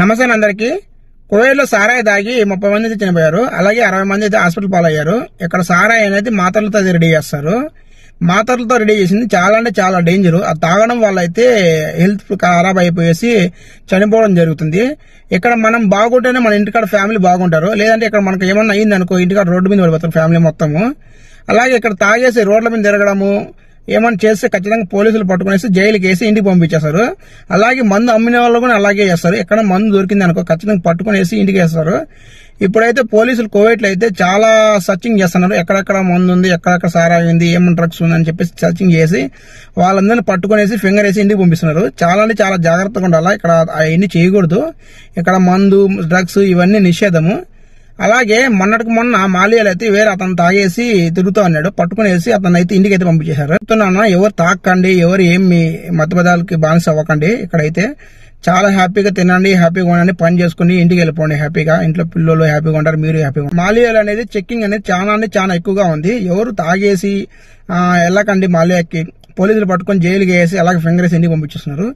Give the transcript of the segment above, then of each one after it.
నమస్తే అందరికి. కోవిడ్లో సారాయి దాగి 30 మంది అయితే చనిపోయారు. అలాగే 60 మంది అయితే హాస్పిటల్ పాలయ్యారు. ఇక్కడ సారాయి అనేది మాత్రలతో రెడీ చేస్తారు. మాత్రలతో రెడీ చేసింది చాలా అంటే చాలా డేంజర్. అది తాగడం వల్ల అయితే హెల్త్ ఖరాబ్ అయిపోయేసి చనిపోవడం జరుగుతుంది. ఇక్కడ మనం బాగుంటేనే మన ఇంటికాడ ఫ్యామిలీ బాగుంటారు. లేదంటే ఇక్కడ మనకు ఏమన్నా అయింది అనుకో, ఇంటికాడ రోడ్డు మీద పడిపోతారు ఫ్యామిలీ మొత్తము. అలాగే ఇక్కడ తాగేసి రోడ్ల మీద తిరగడము ఏమన్నా చేస్తే ఖచ్చితంగా పోలీసులు పట్టుకునేసి జైలుకి వేసి ఇంటికి పంపించేస్తారు. అలాగే మందు అమ్మిన వాళ్ళు కూడా అలాగే చేస్తారు. ఎక్కడ మందు దొరికింది అనుకో ఖచ్చితంగా పట్టుకునేసి ఇంటికి వేస్తారు. ఇప్పుడైతే పోలీసులు కోవిడ్లో అయితే చాలా సర్చింగ్ చేస్తున్నారు. ఎక్కడెక్కడ మందు ఉంది, ఎక్కడెక్కడ సారాయి ఉంది, ఏమన్నా డ్రగ్స్ ఉందని చెప్పేసి సర్చింగ్ చేసి వాళ్ళందరినీ పట్టుకునేసి ఫింగర్ వేసి ఇంటికి పంపిస్తున్నారు. చాలా అంటే చాలా జాగ్రత్తగా ఉండాలా. ఇక్కడ అవన్నీ చేయకూడదు. ఇక్కడ మందు, డ్రగ్స్ ఇవన్నీ నిషేధము. అలాగే మొన్నటికి మొన్న మాలియాలు అయితే వేరే అతను తాగేసి తిరుగుతూ ఉన్నాడు. పట్టుకునేసి అతను అయితే ఇంటికి అయితే పంపించేశారు. చెప్తున్నాను, ఎవరు తాకండి, ఎవరు ఏమి మత్తు పదార్థాలకి బానిస అవ్వకండి. ఇక్కడైతే చాలా హ్యాపీగా తినండి, హ్యాపీగా ఉండండి, పని చేసుకుని ఇంటికి వెళ్ళిపోండి హ్యాపీగా. ఇంట్లో పిల్లలు హ్యాపీగా ఉంటారు, మీరు హ్యాపీగా ఉంటారు. మాలియాలు అనేది చెక్కింగ్ అనేది చాలా ఎక్కువగా ఉంది. ఎవరు తాగేసి వెళ్ళకండి మాలియాకి. పోలీసులు పట్టుకొని జైలుకి వేసి అలాగే ఫింగర్ వేసి ఇంటికి పంపించేస్తున్నారు.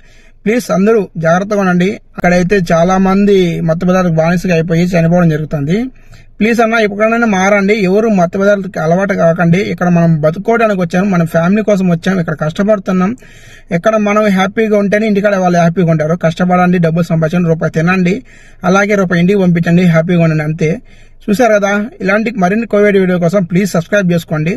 ప్లీజ్ అందరూ జాగ్రత్తగా ఉండండి. అక్కడైతే చాలా మంది మత్తు పదార్థాలకు బానిసగా అయిపోయి చనిపోవడం జరుగుతుంది. ప్లీజ్ అన్న ఎప్పుడైనా మారండి. ఎవరు మత్తు పదార్థాలకి అలవాటు కాకండి. ఇక్కడ మనం బతుకోవడానికి వచ్చాము, మన ఫ్యామిలీ కోసం వచ్చాము, ఇక్కడ కష్టపడుతున్నాం. ఇక్కడ మనం హ్యాపీగా ఉంటేనే ఇంటికాడ వాళ్ళు హ్యాపీగా ఉంటారు. కష్టపడండి, డబ్బులు సంపాదించండి, రూపాయి తినండి, అలాగే రూపాయి ఇంటికి పంపించండి, హ్యాపీగా ఉండండి. అంతే. చూసారు కదా, ఇలాంటి మరిన్ని కోవిడ్ వీడియో కోసం ప్లీజ్ సబ్స్క్రైబ్ చేసుకోండి.